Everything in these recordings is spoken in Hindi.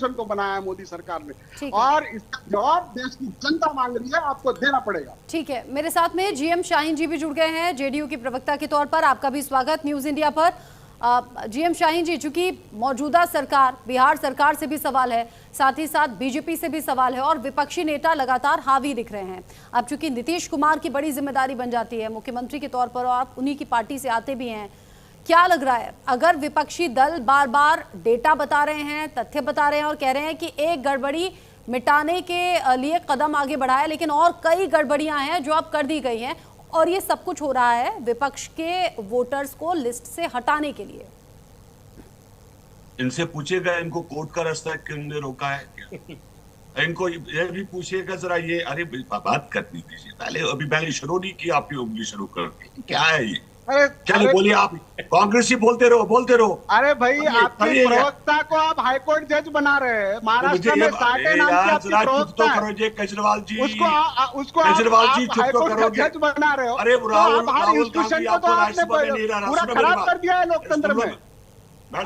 को बनाया है मोदी सरकार ने, और इसका जवाब देश की जनता मांग रही है, आपको देना पड़ेगा। ठीक है, मेरे साथ में जीएम शाहीन जी भी जुड़ गए हैं जेडीयू की प्रवक्ता के तौर पर। आपका भी स्वागत न्यूज इंडिया पर। जीएम शाहीन जी, चूंकि मौजूदा सरकार, बिहार सरकार से भी सवाल है, साथ ही साथ बीजेपी से भी सवाल है, और विपक्षी नेता लगातार हावी दिख रहे हैं। अब चूंकि नीतीश कुमार की बड़ी जिम्मेदारी बन जाती है मुख्यमंत्री के तौर पर, और आप उन्हीं की पार्टी से आते भी हैं, क्या लग रहा है अगर विपक्षी दल बार बार डेटा बता रहे हैं, तथ्य बता रहे हैं और कह रहे हैं कि एक गड़बड़ी मिटाने के लिए कदम आगे बढ़ाया, लेकिन और कई गड़बड़ियां हैं जो अब कर दी गई हैं, और ये सब कुछ हो रहा है विपक्ष के वोटर्स को लिस्ट से हटाने के लिए? इनसे पूछेगा इनको कोर्ट का रास्ता किसने रोका है क्या? इनको ये भी पूछिएगा जरा, ये अरे बात करनी दीजिए पहले, अभी मैंने शुरू नहीं किया, आपकी उंगली शुरू कर दी। क्या है ये? चलो बोलिए, आप कांग्रेस ही बोलते रहो। अरे भाई, आपके प्रवक्ता को आप हाईकोर्ट जज बना रहे हैं। महाराष्ट्र में साटे नाम की आपकी प्रवक्ता है, केजरीवाल जी, उसको केजरीवाल जी चुप तो करो, जज बना रहे हो। अरे हमारी इंस्टीट्यूशन को तो आपने पूरा खराब कर दिया है लोकतंत्र में।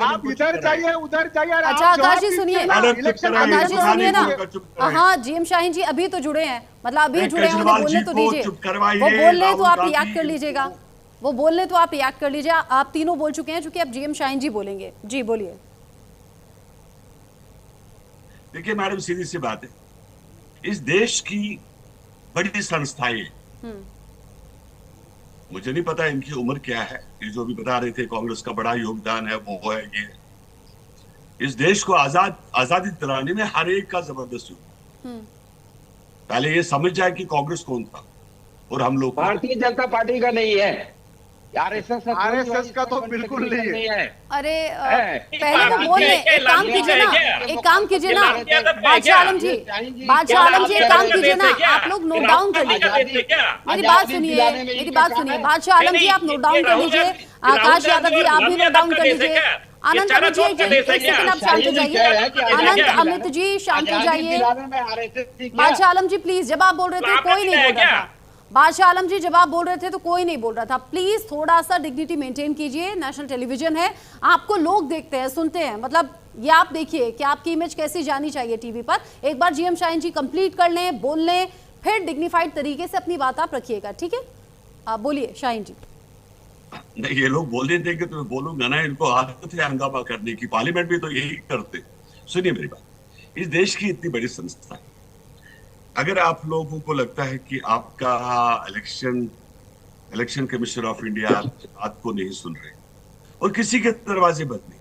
आप इधर जाइए उधर जाइए। अच्छा आकाश जी सुनिए, आकाश जी सुनिए ना। हाँ जीएम शाहीन जी अभी तो जुड़े हैं, मतलब अभी जुड़े हैं, उन्हें बोलने तो दीजिए। वो बोल रहे तो आप रिएक्ट कर लीजिएगा, वो बोलने तो आप रिएक्ट कर लीजिए। आप तीनों बोल चुके हैं, चूंकि अब जीएम शाहीन जी बोलेंगे। जी बोलिए। देखिए मैडम, सीधी सी बात है, इस देश की बड़ी संस्थाएं, मुझे नहीं पता इनकी उम्र क्या है, ये जो भी बता रहे थे कांग्रेस का बड़ा योगदान है, वो है ये। इस देश को आजादी दिलाने में हर एक का जबरदस्त योगदान। पहले ये समझ जाए कि कांग्रेस कौन था, और हम लोग भारतीय जनता पार्टी का नहीं है, आरएसएस का तो बिल्कुल नहीं है। अरे पहले तो बोल ले, एक काम कीजिए ना, बादशाह आलम जी, एक काम कीजिए ना, आप लोग नोट डाउन कर लीजिए। मेरी बात सुनिए बादशाह आलम जी, आप नोट डाउन कर लीजिए। आकाश यादव जी, आप भी नोट डाउन कर लीजिए। अनंत अमित जी, एक सेकंड आप शांत हो जाइए। अनंत अमित जी शांत हो जाइए। बादशाह आलम जी प्लीज, जब आप बोल रहे थे कोई नहीं बोल रहा था। बादशाह आलम जी जब आप बोल रहे थे तो कोई नहीं बोल रहा था। प्लीज थोड़ा सा डिग्निटी मेंटेन कीजिए, नेशनल टेलीविजन है, आपको लोग देखते हैं, सुनते हैं, मतलब ये आप देखिए कि आपकी इमेज कैसी जानी चाहिए टीवी पर। एक बार जीएम शाहीन जी कंप्लीट कर लें, बोल लें, फिर डिग्निफाइड तरीके से अपनी बात आप रखिएगा, ठीक है? आप बोलिए शाहीन जी। नहीं, ये लोग बोलने देंगे तो मैं बोलूंगा ना, इनको आदत है हंगामा करने की, पार्लियामेंट में तो यही करते। सुनिए मेरी बात, इस देश की इतनी बड़ी संस्था है, अगर आप लोगों को लगता है कि आपका इलेक्शन कमीशन ऑफ इंडिया बात को नहीं सुन रहे और किसी के दरवाजे बंद नहीं,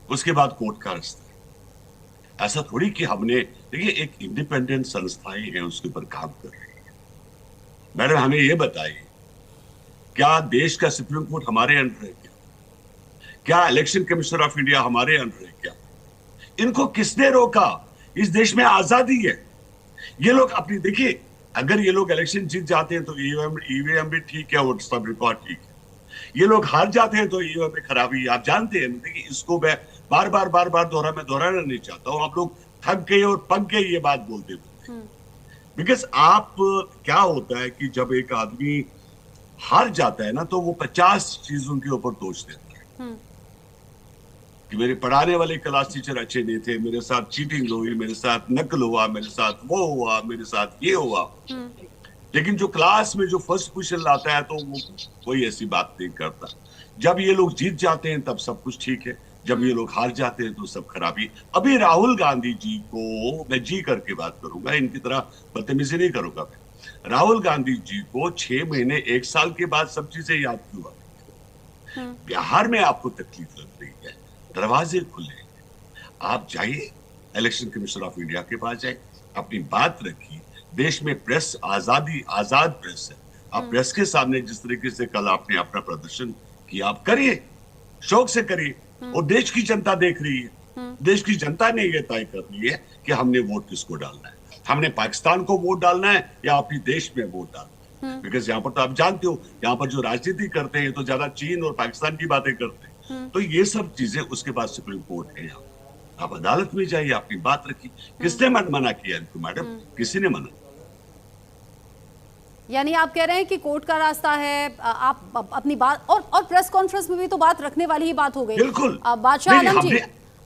उसके बाद कोर्ट का रास्ता है, ऐसा थोड़ी कि हमने, देखिए एक इंडिपेंडेंट संस्थाएं हैं उसके ऊपर काम कर रही है। मैडम हमें ये बताइए, क्या देश का सुप्रीम कोर्ट हमारे अंडर है क्या इलेक्शन कमीशन ऑफ इंडिया हमारे अंडर है क्या? इनको किसने रोका? इस देश में आजादी है। ये लोग अपनी, देखिए अगर ये लोग इलेक्शन जीत जाते हैं तो ईवीएम भी ठीक है और सब रिकॉर्ड ठीक है। ये लोग हार जाते हैं तो ईवीएम में खराबी, आप जानते हैं। देखिए इसको मैं बार बार दोहराना नहीं चाहता हूँ, आप लोग थक गए और पक गए ये बात बोलते बोलते। बिकॉज आप, क्या होता है कि जब एक आदमी हार जाता है ना, तो वो 50 चीजों के ऊपर दोष देता है कि मेरे पढ़ाने वाले क्लास टीचर अच्छे नहीं थे, मेरे साथ चीटिंग हुई, मेरे साथ नकल हुआ, मेरे साथ वो हुआ, मेरे साथ ये हुआ। लेकिन जो क्लास में जो फर्स्ट पोजीशन लाता है तो वो कोई ऐसी बात नहीं करता। जब ये लोग जीत जाते हैं तब सब कुछ ठीक है, जब ये लोग हार जाते हैं तो सब खराबी। अभी राहुल गांधी जी को, मैं जी करके बात करूंगा, इनकी तरह बदतमीजी नहीं करूंगा मैं। राहुल गांधी जी को 6 महीने 1 साल के बाद सब चीजें याद क्यों आ? बिहार में आपको तकलीफ लग रही है, दरवाजे खुले, आप जाइए इलेक्शन कमीशन ऑफ इंडिया के पास जाए, अपनी बात रखिए। देश में प्रेस आजादी, आजाद प्रेस है, आप प्रेस के सामने जिस तरीके से कल आपने अपना प्रदर्शन किया, आप करिए, शौक से करिए, और देश की जनता देख रही है। देश की जनता ने यह तय कर ली है कि हमने वोट किसको डालना है, हमने पाकिस्तान को वोट डालना है या अपने देश में वोट डालना है। बिकॉज यहाँ पर तो आप जानते हो, यहाँ पर जो राजनीति करते हैं तो ज्यादा चीन और पाकिस्तान की बातें करते हैं। तो ये सब चीजें, उसके बाद सुप्रीम कोर्ट है, यहाँ आप अदालत में जाइए, अपनी बात रखिए। किसने मना किया इनको मैडम? किसी ने मना? यानी आप कह रहे हैं कि कोर्ट का रास्ता है, आप अपनी बात, और प्रेस कॉन्फ्रेंस में भी तो बात रखने वाली ही बात हो गई। बिल्कुल। बादशाह आलम जी,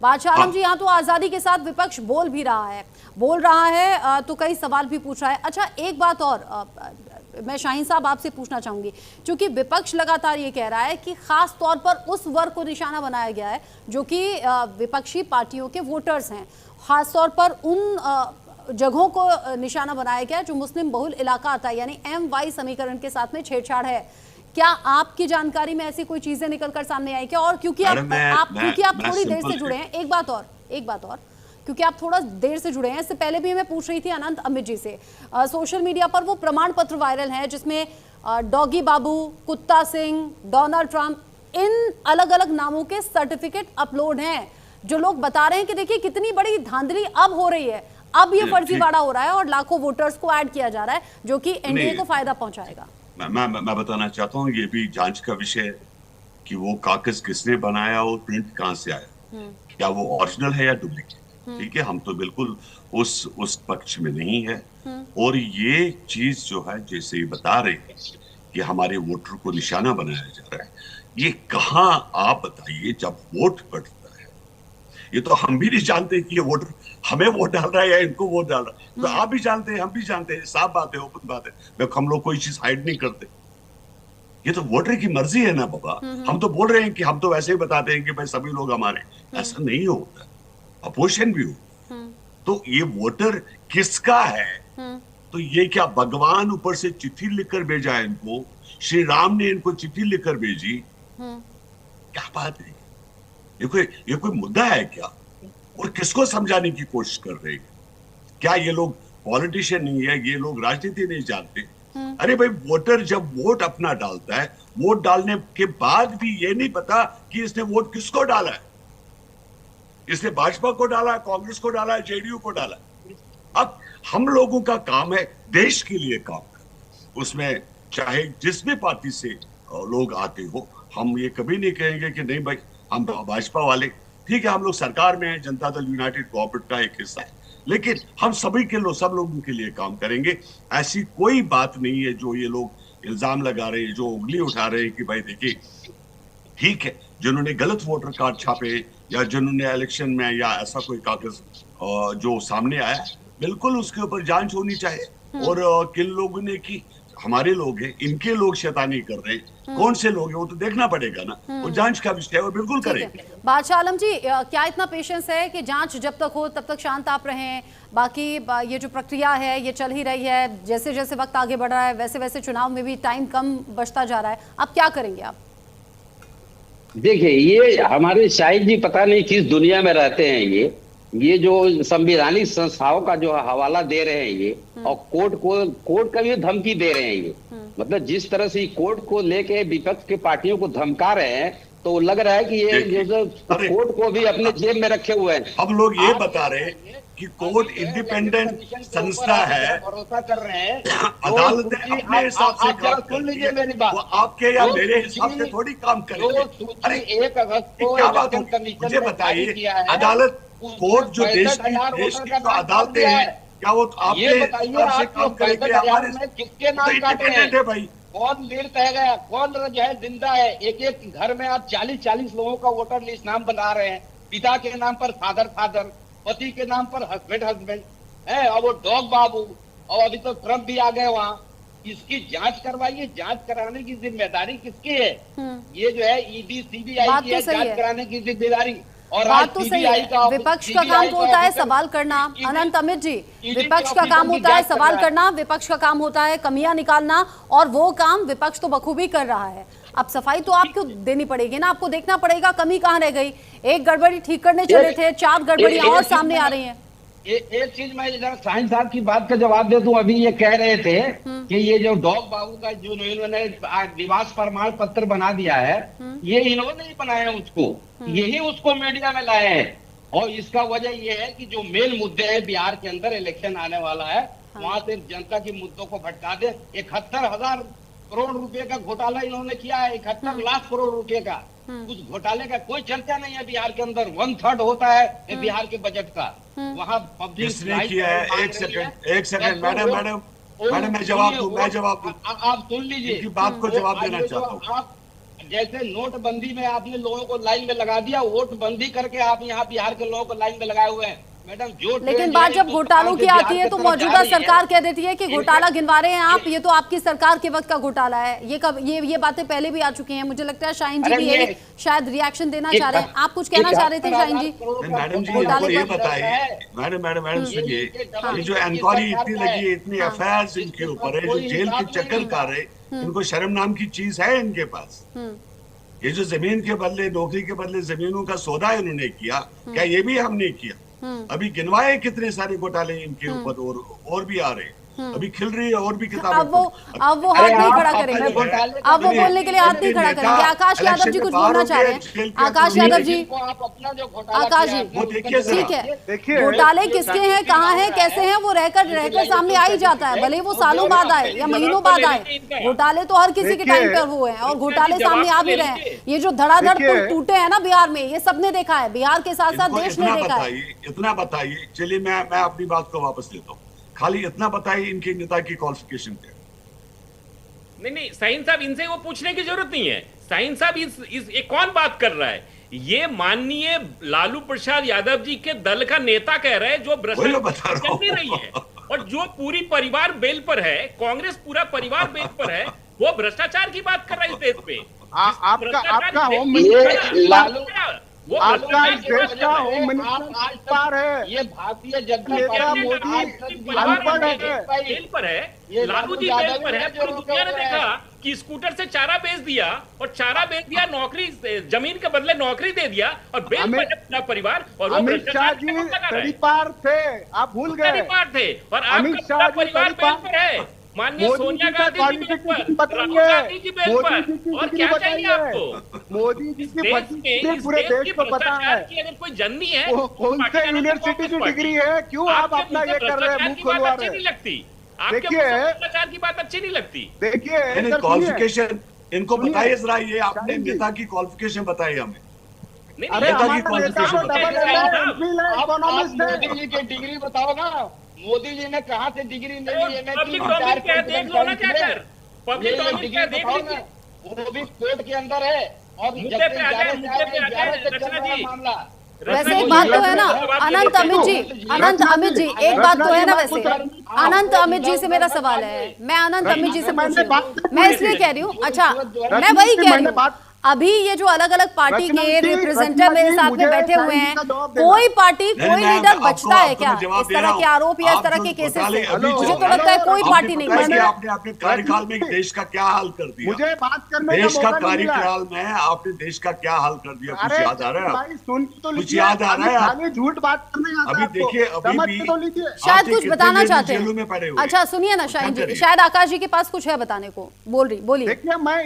बादशाह आलम जी, यहाँ तो आजादी के साथ विपक्ष बोल रहा है तो कई सवाल भी पूछ रहा है। अच्छा, एक बात और मैं शाहीन साहब आपसे पूछना चाहूंगी, क्योंकि विपक्ष लगातार ये कह रहा है कि खास तौर पर उस वर्ग को निशाना बनाया गया है जो कि विपक्षी पार्टियों के वोटर्स हैं, खास तौर पर उन जगहों को निशाना बनाया गया है जो मुस्लिम बहुल इलाका आता है, यानी MY समीकरण के साथ में छेड़छाड़ है। क्या आपकी जानकारी में ऐसी कोई चीजें निकलकर सामने आई क्या? और क्योंकि आप थोड़ी देर से जुड़े हैं, एक बात और क्योंकि आप थोड़ा देर से जुड़े हैं, इससे पहले भी मैं पूछ रही थी अनंत अमित जी से, सोशल मीडिया पर वो प्रमाण पत्र वायरल है जिसमें डॉगी बाबू, कुत्ता सिंह, डोनाल्ड ट्रंप, इन अलग अलग नामों के सर्टिफिकेट अपलोड हैं, जो लोग बता रहे हैं कि देखिए कितनी बड़ी धांधली अब हो रही है, अब ये फर्जीवाड़ा हो रहा है और लाखों वोटर्स को ऐड किया जा रहा है जो कि एनडीए को फायदा पहुंचाएगा। मैं बताना चाहता हूँ, ये भी जांच का विषय है कि वो कागज किसने बनाया और प्रिंट कहाँ से आया, क्या वो ओरिजिनल है या डुप्लीकेट। ठीक है, हम तो बिल्कुल उस पक्ष में नहीं है। और ये चीज जो है, जैसे ये बता रहे हैं कि हमारे वोटर को निशाना बनाया जा रहा है, ये कहाँ, आप बताइए, जब वोट पड़ता है, ये तो हम भी नहीं जानते कि ये वोटर हमें वोट डाल रहा है या इनको वोट डाल रहा है, तो आप भी जानते हैं, हम भी जानते हैं, साफ बात है, ओपन बात है, हम लोग कोई चीज हाइड नहीं करते। ये तो वोटर की मर्जी है ना बाबा। हम तो बोल रहे हैं कि हम तो वैसे ही बताते हैं कि भाई सभी लोग हमारे, ऐसा नहीं होता, अपोजिशन भी हो। तो ये वोटर किसका है? तो ये क्या भगवान ऊपर से चिट्ठी लिखकर भेजा है इनको, श्री राम ने इनको चिट्ठी लिखकर भेजी? क्या बात है, ये कोई मुद्दा है क्या? और किसको समझाने की कोशिश कर रहे हैं? क्या ये लोग पॉलिटिशियन नहीं है, ये लोग राजनीति नहीं जानते? अरे भाई, वोटर जब वोट अपना डालता है, वोट डालने के बाद भी ये नहीं पता कि इसने वोट किसको डाला है, इसने भाजपा को डाला, कांग्रेस को डाला, जेडीयू को डाला। अब हम लोगों का काम है देश के लिए काम करना, उसमें चाहे जिस भी पार्टी से लोग आते हो, हम ये कभी नहीं कहेंगे कि नहीं भाई हम भाजपा वाले, ठीक है, हम लोग सरकार में हैं, जनता दल यूनाइटेड कोऑपरेटिव का एक हिस्सा है, लेकिन हम सभी के लोग, सब लोगों के लिए काम करेंगे। ऐसी कोई बात नहीं है जो ये लोग इल्जाम लगा रहे हैं, जो उंगली उठा रहे हैं कि भाई देखिए, ठीक है, जिन्होंने गलत वोटर कार्ड छापे या जिन्होंने इलेक्शन में या ऐसा कोई कागज जो सामने आया, बिल्कुल उसके ऊपर जांच होनी चाहिए। और किन लोगों ने की, हमारे लोग हैं, इनके लोग शैतानी कर रहे हैं, कौन से लोग हैं वो तो देखना पड़ेगा ना, वो जांच का विषय है और बिल्कुल करेंगे। बादशाह आलम जी, क्या इतना पेशेंस है कि जांच जब तक हो तब तक शांत आप रहें, बाकी ये जो प्रक्रिया है ये चल ही रही है, जैसे जैसे वक्त आगे बढ़ रहा है वैसे वैसे चुनाव में भी टाइम कम बचता जा रहा है, अब क्या करेंगे आप? देखिए, ये हमारे शाहिद जी पता नहीं किस दुनिया में रहते हैं, ये जो संवैधानिक संस्थाओं का जो हवाला दे रहे हैं ये, और कोर्ट का भी धमकी दे रहे हैं ये, मतलब जिस तरह से कोर्ट को लेके विपक्ष के पार्टियों को धमका रहे हैं, तो लग रहा है कि ये जो कोर्ट को भी अपने जेब में रखे हुए हैं। हम लोग ये बता रहे हैं कि कोर्ट इंडिपेंडेंट संस्था है, भरोसा कर रहे हैं, अदालतें अपने हिसाब से काम करती है, वो आपके या मेरे हिसाब से थोड़ी काम करेंगे। अरे 1 अगस्त को क्या बात है, मुझे बताइए, अदालत, कोर्ट जो देश की तो अदालतें हैं, क्या वो आपके हिसाब से काम करेंगे? हमारे किसके नाम काटे हैं भाई, कौन मृत है गया, कौन है जिंदा है? एक घर में आप 40 लोगों का वोटर लिस्ट नाम बना रहे हैं, पिता के नाम पर फादर, पति के नाम पर हस्बैंड है, और वो डॉग बाबू, और अभी तो ट्रंप भी आ गए वहाँ। इसकी जांच करवाइए, जांच कराने की जिम्मेदारी किसकी है? ये जो है ईडी सीबीआई की है, जांच कराने की जिम्मेदारी। और बात तो सही है, विपक्ष का काम तो होता है सवाल करना। अनंत अमित जी, विपक्ष का काम होता है सवाल करना, विपक्ष का काम होता है कमियां निकालना, और वो काम विपक्ष तो बखूबी कर रहा है। अब सफाई तो आपको देनी पड़ेगी ना, आपको देखना पड़ेगा कमी कहाँ रह गई। एक गड़बड़ी ठीक करने चले थे, 4 गड़बड़ियां और सामने आ रही हैं। एक चीज मैं साहिन साहब की बात का जवाब दे दूं। अभी ये कह रहे थे कि ये जो डॉग बाबू का जो इन्होंने निवास प्रमाण पत्र बना दिया है, ये इन्होंने ही बनाया उसको, यही उसको मीडिया में लाए हैं। और इसका वजह ये है कि जो मेन मुद्दे हैं बिहार के अंदर, इलेक्शन आने वाला है, वहां से जनता के मुद्दों को भटका दे। 71,000 करोड़ रुपए का घोटाला इन्होंने किया है, 71 लाख करोड़ रुपए का। उस घोटाले का कोई चर्चा नहीं है बिहार के अंदर। 1/3 होता है बिहार के बजट का, वहाँ पब्लिक किया है। एक सेकंड मैडम मैं जवाब दूं, आप सुन लीजिए, बात को जवाब देना चाहता हूँ। जैसे नोटबंदी में आपने लोगों को लाइन में लगा दिया, वोट बंदी करके आप यहाँ बिहार के लोगों को लाइन में लगाए हुए हैं मैडम। जो लेकिन बात जब घोटालों की आती है तो मौजूदा सरकार कह देती है कि घोटाला गिनवा रहे हैं आप, ये तो आपकी सरकार के वक्त का घोटाला है। ये बातें पहले भी आ चुकी हैं। मुझे लगता है शाहीन जी भी ये शायद रिएक्शन देना चाह रहे हैं। आप कुछ कहना चाह रहे थे शाहीन जी? मैडम जी इनको ये बताइए, मैडम सुनिए, ये जो इंक्वायरी इतनी लगी है, इतनी एफआईआर इनके ऊपर है, जो जेल के चक्कर का रहे, इनको शर्म नाम की चीज है इनके पास? ये जो जमीन के बदले, नौकरी के बदले जमीनों का सौदा इन्होंने किया, क्या ये भी हमने किया? अभी गिनवाए कितने सारे घोटाले इनके ऊपर और भी आ रहे हैं। अभी खिल रही है और भी किताबें। अब वो हाथ नहीं खड़ा करेंगे, अब वो बोलने के लिए हाथ नहीं खड़ा करेंगे। आकाश यादव जी कुछ बोलना चाह रहे हैं। आकाश यादव जी, आकाश जी ठीक है, घोटाले किसके हैं, कहाँ हैं, कैसे हैं, वो रहकर सामने आ ही जाता है, भले वो सालों बाद आए या महीनों बाद आए। घोटाले तो हर किसी के टाइम पर हुए हैं और घोटाले सामने आ भी रहे हैं। ये जो धड़ाधड़ पुल टूटे हैं ना बिहार में, ये सबने देखा है, बिहार के साथ साथ देश ने देखा है। इतना बताइए, चलिए मैं अपनी बात को वापस लेता हूँ, खाली इतना बताइए इनके नेता की क्वालिफिकेशन क्या? नहीं शाहीन साहब, इनसे वो पूछने की जरूरत नहीं है। शाहीन साहब ये कौन बात कर रहा है? ये माननीय लालू प्रसाद यादव जी के दल का नेता कह रहे हैं, जो भ्रष्टाचार चल नहीं रही है और जो पूरी परिवार बेल पर है, कांग्रेस पूरा परिवार बेल पर है, वो भ्रष्टाचार की बात कर रहा है इस देश पे। आपका होम मिनिस्टर लालू, वो आपका इस देश का होम मिनिस्टर है, ये भारतीय जनता मोदी अनपढ़ है, जेल पर है, लालू जी जेल पर है। पूरी दुनिया ने देखा कि स्कूटर से चारा बेच दिया और चारा बेच दिया, नौकरी जमीन के बदले नौकरी दे दिया और बेल पर है पूरा परिवार। और अमित शाह जी तड़ीपार थे, आप भूल गए, तड़ीपार थे और आपका पूरा परिवार बेल पर है। माननीय सोनिया गांधी जी बेल पर, राहुल गांधी जी बेल पर, और क्या चाहिए आपको? मोदी जी की पूरे देश देश की को पता है भ्रष्टाचार की अगर कोई जननी है, कौन से यूनिवर्सिटी की डिग्री है, क्यों आप अपना ये कर रहे हैं, मुंह खुलवा रहे हैं? नहीं लगती आपके देखिए, भ्रष्टाचार की बात अच्छी नहीं लगती। देखिए क्वालिफिकेशन इनको बताइए जरा, ये आपने नेता की क्वालिफिकेशन बताइए हमें। अरे नेता की क्वालिफिकेशन मोदी जी की डिग्री बताओ ना, मोदी जी ने कहा से डिग्री नहीं ली? पब्लिक डोमेन क्या देख लो ना जाकर, पब्लिक डोमेन क्या देख लीजिए, वो भी कोर्ट के अंदर है। और मुद्दे पे आ जाए रचना जी। वैसे एक बात तो है ना अनंत अमित जी, एक बात तो है ना, वैसे अनंत अमित जी से मेरा सवाल है, मैं अनंत अमित जी से पूछ रही हूँ, मैं इसलिए कह रही हूँ, अच्छा मैं वही कह रही हूँ, अभी ये जो अलग अलग पार्टी के रिप्रेजेंटेटिव मेरे साथ में बैठे हुए हैं, कोई पार्टी, कोई लीडर बचता है क्या इस तरह के आरोप या इस तरह के केसेस से? मुझे तो लगता है कोई पार्टी नहीं बची। आपने अपने कार्यकाल में देश का क्या हाल कर दिया? मुझे बात करने देश का कार्यकाल में आपने देश का क्या हाल कर दिया? कुछ याद आ रहा है? कुछ याद आ रहा है? झूठ बात करने अभी देखिए, अभी भी शायद कुछ बताना चाहते जेलों में पड़े हैं। हुए। अच्छा सुनिए ना शाहीन जी, शायद आकाश जी के पास कुछ है बताने को, बोलिए। देखिए, मैं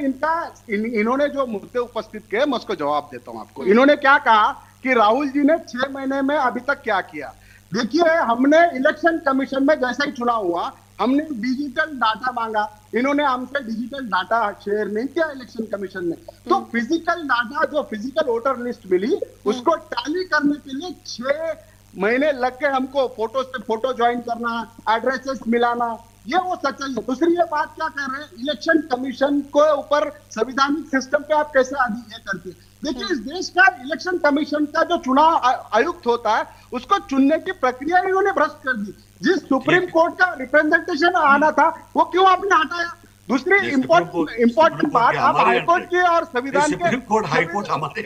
इन्होंने जो मुद्दे उपस्थित किए मैं उसको जवाब देता हूं आपको। इन्होंने क्या कहा कि राहुल जी ने 6 महीने में अभी तक क्या किया? देखिए, हमने इलेक्शन कमीशन में जैसा ही चुनाव हुआ, हमने डिजिटल डाटा मांगा, इन्होंने हमसे डिजिटल डाटा शेयर नहीं किया इलेक्शन कमीशन ने। तो फिजिकल डाटा, जो फिजिकल वोटर लिस्ट मिली, उसको टैली करने के लिए 6 महीने लग गए हमको। फोटो से फोटो ज्वाइन करना, एड्रेसेस मिलाना, ये वो सच्चाई है। दूसरी ये बात क्या कर रहे हैं, इलेक्शन कमीशन को ऊपर संविधानिक सिस्टम पे आप कैसे ये करते हैं? देखिए, इस देश का इलेक्शन कमीशन का जो चुनाव आयुक्त होता है, उसको चुनने की प्रक्रिया इन्होंने भ्रष्ट कर दी। जिस सुप्रीम कोर्ट का रिप्रेजेंटेशन आना था, वो क्यों आपने हटाया? दूसरी इम्पोर्टेंट बात, आप हाईकोर्ट की और संविधान के हाईकोर्ट हमारे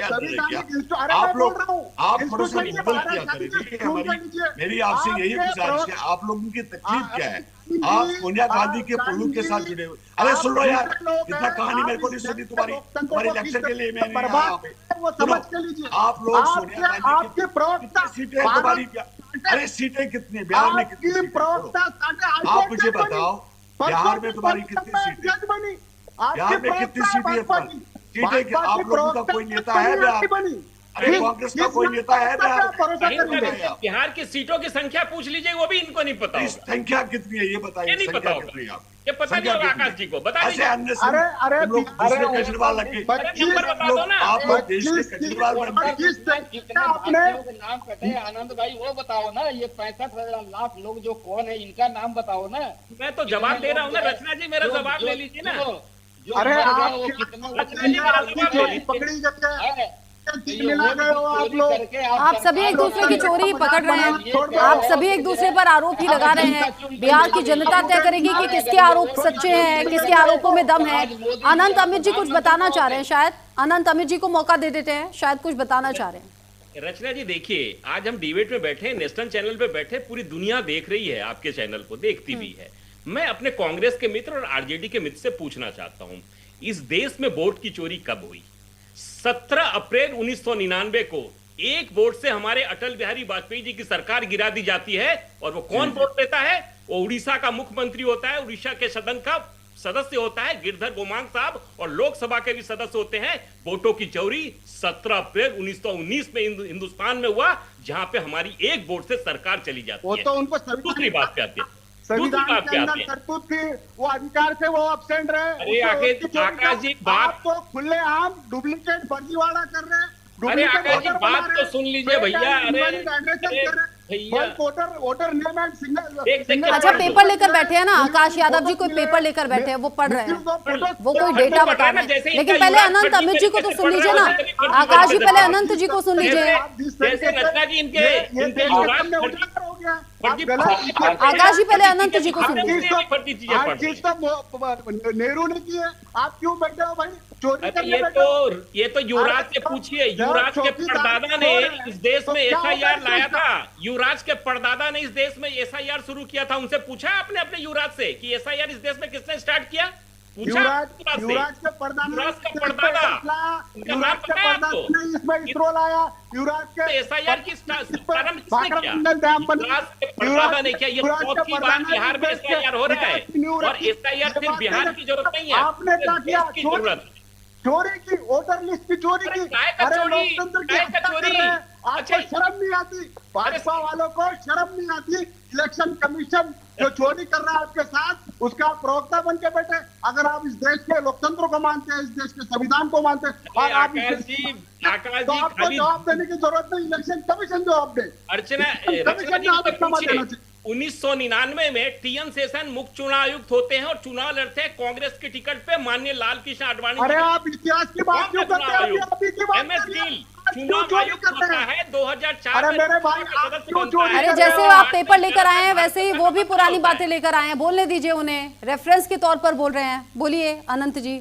मेरी आपसे यही गुजारिश है, आप लोगों की तकलीफ क्या है? आप सोनिया गांधी के पल्लू के साथ जुड़े हुए। अरे सुन लो यार, इतना कहानी मेरे को नहीं सुनी तुम्हारी इलेक्शन के लिए। मैंने आप लोग सोनिया गांधी की सीटें तुम्हारी क्या? अरे सीटें कितनी बिहार में, कितनी आप मुझे बताओ, बिहार में तुम्हारी कितनी सीटें? बिहार में कितनी सीटें है तुम्हारी? सीटें आप लोगों का कोई नेता है बिहार? अरे कांग्रेस का कोई नेता है बिहार की सीटों की संख्या पूछ लीजिए, वो भी इनको नहीं पता। संख्या कितनी है ये बताइए? नहीं पता कितनी है? ये पता नहीं होगा आकाश जी को, बता दीजिए। अरे केजरीवाल लगे, आप लोग देश के केजरीवाल नाम कटे। आनंद भाई वो बताओ ना, ये 65 लाख लोग जो कौन है, इनका नाम बताओ ना। मैं तो जवाब दे रहा हूँ ना रचना जी, मेरा जवाब ले लीजिए ना। जो अरे मर गए आप वो क्या- कितना आपकी चोरी पकड़ी गई है, मिला गए हो आप लोग। आप सभी एक दूसरे की चोरी ही पकड़ रहे हैं, आप सभी एक दूसरे पर आरोप ही लगा रहे हैं। बिहार की जनता तय करेगी कि किसके आरोप सच्चे हैं, किसके आरोपों में दम है। अनंत अमित जी कुछ बताना चाह रहे हैं, शायद अनंत अमित जी को मौका दे देते हैं, शायद कुछ बताना चाह रहे हैं। रचना जी देखिए, आज हम डिबेट में बैठे हैं, नेशनल चैनल पे बैठे, पूरी दुनिया देख रही है, आपके चैनल को देखती भी है। मैं अपने कांग्रेस के मित्र और आरजेडी के मित्र से पूछना चाहता हूं, इस देश में वोट की चोरी कब हुई? 17 अप्रैल 1999 को एक वोट से हमारे अटल बिहारी वाजपेयी जी की सरकार गिरा दी जाती है। और वो कौन वोट देता है? वो उड़ीसा का मुख्यमंत्री होता है, उड़ीसा के सदन का सदस्य होता है गिरधर गोमांग साहब, और लोकसभा के भी सदस्य होते हैं। वोटों की चोरी 17 अप्रैल 1919 में हिंदुस्तान में हुआ, जहां पे हमारी एक वोट से सरकार चली जाती वो है। तो उनको दूसरी बात पे आते हैं, संविधान के अंदर तरतूब थी, वो अधिकार से वो अब्सेंट रहे। अरे आकाश जी बात आप तो खुलेआम डुप्लीकेट फर्जीवाड़ा कर रहे हैं। अरे आकाश जी बात तो सुन लीजिए भैया। Voter name and signal. अच्छा पेपर लेकर बैठे हैं ना आकाश यादव जी, कोई पेपर लेकर बैठे हैं, वो पढ़ रहे हैं, वो कोई डेटा बता रहे हैं। लेकिन पहले अनंत अमित जी को तो सुन लीजिए ना, आकाश जी पहले अनंत जी को सुन लीजिए। आकाश जी पहले अनंत जी को सुन लीजिए। हर चीज तो नेहरू ने की है, आप क्यों बैठे हो भाई? ये तो युवराज से पूछिए। युवराज के परदादा ने इस देश में एसआईआर लाया था। युवराज के परदादा ने इस देश में एसआईआर शुरू किया था। उनसे पूछा आपने अपने युवराज से कि एसआईआर इस देश में किसने स्टार्ट किया? युवराज का परदादा इसमें इसरो लाया। युवराज के एसआईआर की प्रारंभ किसने किया? युवराज ने किया। ये चौथी बार बिहार में एसआईआर हो रहा है, और एसआईआर सिर्फ बिहार की जरूरत नहीं है, आपने क्या किया? की जरूरत है। चोरी की, वोटर लिस्ट की चोरी की। अरे लोकतंत्र की हत्या कर रहे हैं। आपको शर्म नहीं आती? भाजपा वालों को शर्म नहीं आती? इलेक्शन कमीशन जो चोरी कर रहा है आपके साथ, उसका प्रवक्ता बन के बैठे। अगर आप इस देश के लोकतंत्र को मानते हैं, इस देश के संविधान को मानते हैं, और आप तो आपको जवाब देने की जरूरत नहीं, इलेक्शन कमीशन जवाब दे। अर्चना 1999 में टीएन शेषन मुख्य चुनाव आयुक्त होते हैं और चुनाव लड़ते हैं कांग्रेस के टिकट पे मान्य लाल कृष्ण आडवाणी। अरे आप इतिहास की बात क्यों करते हैं? अभी की बात चुनाव आयुक्त होता है 2004 अरे मेरे भाई, अरे जैसे आप पेपर लेकर आए हैं वैसे ही वो भी पुरानी बातें लेकर आए हैं। बोलने दीजिए उन्हें, रेफरेंस के तौर पर बोल रहे हैं। बोलिए अनंत जी।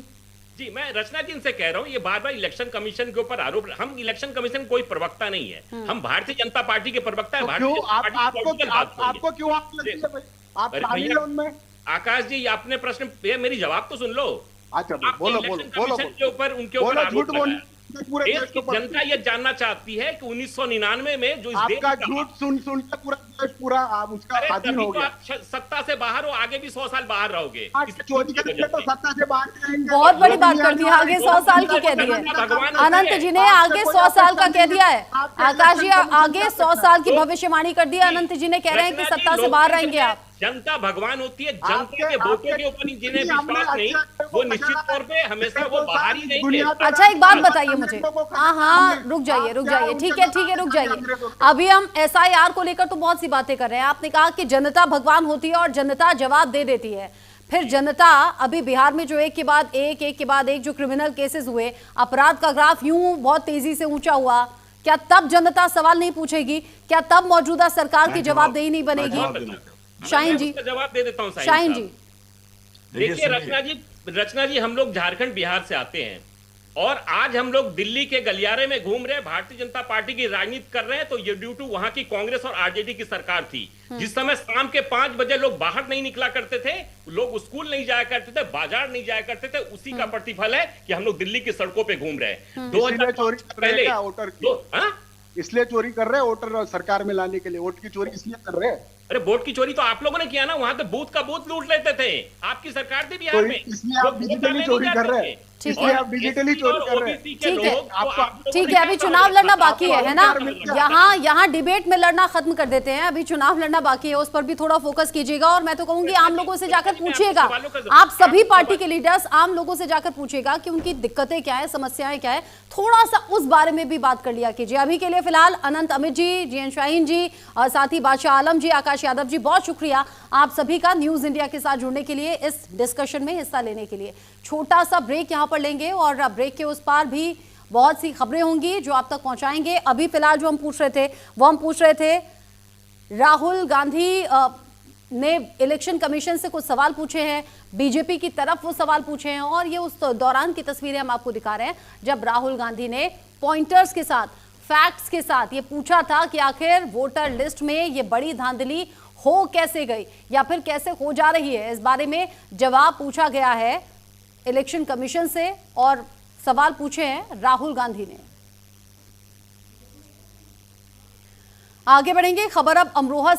जी मैं रचना जी से कह रहा हूँ, ये बार बार इलेक्शन कमीशन के ऊपर आरोप। हम इलेक्शन कमीशन कोई प्रवक्ता नहीं है, हम भारतीय जनता पार्टी के प्रवक्ता है। आपको क्यों आग लगती है भाई? आप शामिल हो उनमें? आकाश जी आपने प्रश्न, मेरी जवाब तो सुन लो। अच्छा बोलो के ऊपर उनके ऊपर झूठ बोल। देश की जनता ये जानना चाहती है कि 1999 में जो आपका झूठ सुन के पूरा देश पूरा उसका स्वाधीन हो गया। सत्ता से बाहर हो, आगे भी 100 साल बाहर रहोगे। चोरी करके तो सत्ता से बाहर रहेंगे। बहुत बड़ी बात कर दी, आगे 100 साल की कह दी है अनंत जी ने, आगे 100 साल का कह दिया है। आकाश जी आगे 100 साल की भविष्यवाणी कर दी है। अनंत जी ने कह रहे हैं कि सत्ता से बाहर रहेंगे आप। जनता भगवान होती है, जनता के वोटों के ऊपर जिन्हें विश्वास नहीं, वो निश्चित तौर पे हमेशा वो बाहर ही नहीं है। अच्छा एक बात बताइए मुझे। हाँ रुक जाइए ठीक है रुक जाइए। अभी हम एसआईआर को लेकर तो बहुत सी बातें कर रहे हैं। आपने कहा कि जनता भगवान होती है और जनता जवाब दे देती है। फिर जनता अभी बिहार में जो एक के बाद एक जो क्रिमिनल केसेस हुए, अपराध का ग्राफ यूं बहुत तेजी से ऊंचा हुआ, क्या तब जनता सवाल नहीं पूछेगी? क्या तब मौजूदा सरकार की जवाबदेही नहीं बनेगी? शाहीन जी जवाब दे देता हूँ। शाहीन जी देखिए रचना जी हम लोग झारखंड बिहार से आते हैं, और आज हम लोग दिल्ली के गलियारे में घूम रहे हैं, भारतीय जनता पार्टी की राजनीति कर रहे हैं। तो ये ड्यू टू वहां की कांग्रेस और आरजेडी की सरकार थी, जिस समय शाम के 5 बजे लोग बाहर नहीं निकला करते थे, लोग स्कूल नहीं जाया करते थे, बाजार नहीं जाया करते थे। उसी का प्रतिफल है कि हम लोग दिल्ली की सड़कों पे घूम रहे हैं। 2004 पहले इसलिए चोरी कर रहे हैं वोटर सरकार में लाने के लिए। वोट की चोरी इसलिए कर रहे हैं। अरे वोट की चोरी तो आप लोगों ने किया ना, वहां तो बूथ का बूथ लूट लेते थे। आपकी सरकार थी बिहार में, इसलिए आप डिजिटली चोरी कर रहे हैं। आप डिजिटली चोरी कर रहे हैं। ठीक है अभी चुनाव लड़ना बाकी है ना? यहाँ डिबेट में लड़ना खत्म कर देते हैं, अभी चुनाव लड़ना बाकी है, उस पर भी थोड़ा फोकस कीजिएगा। और मैं तो कहूंगी आम लोगों से जाकर पूछिएगा, आप सभी पार्टी के लीडर्स आम लोगों से जाकर पूछिएगा कि उनकी दिक्कतें क्या है, समस्याएं क्या है, थोड़ा सा उस बारे में भी बात कर लिया कीजिए। अभी के लिए फिलहाल अनंत अमित जी, जीएन शाहीन जी और साथ ही बादशाह आलम जी, आकाश यादव जी, बहुत शुक्रिया आप सभी का न्यूज इंडिया के साथ जुड़ने के लिए, इस डिस्कशन में हिस्सा लेने के लिए। छोटा सा ब्रेक यहाँ पर लेंगे और ब्रेक के उस पार भी बहुत सी खबरें होंगी जो आप तक पहुंचाएंगे। अभी फिलहाल जो हम पूछ रहे थे राहुल गांधी ने इलेक्शन कमीशन से कुछ सवाल पूछे हैं, बीजेपी की तरफ वो सवाल पूछे हैं, और ये उस दौरान की तस्वीरें हम आपको दिखा रहे हैं जब राहुल गांधी ने पॉइंटर्स के साथ, फैक्ट्स के साथ ये पूछा था कि आखिर वोटर लिस्ट में ये बड़ी धांधली हो कैसे गई या फिर कैसे हो जा रही है। इस बारे में जवाब पूछा गया है इलेक्शन कमीशन से और सवाल पूछे हैं राहुल गांधी ने। आगे बढ़ेंगे, खबर अब अमरोहा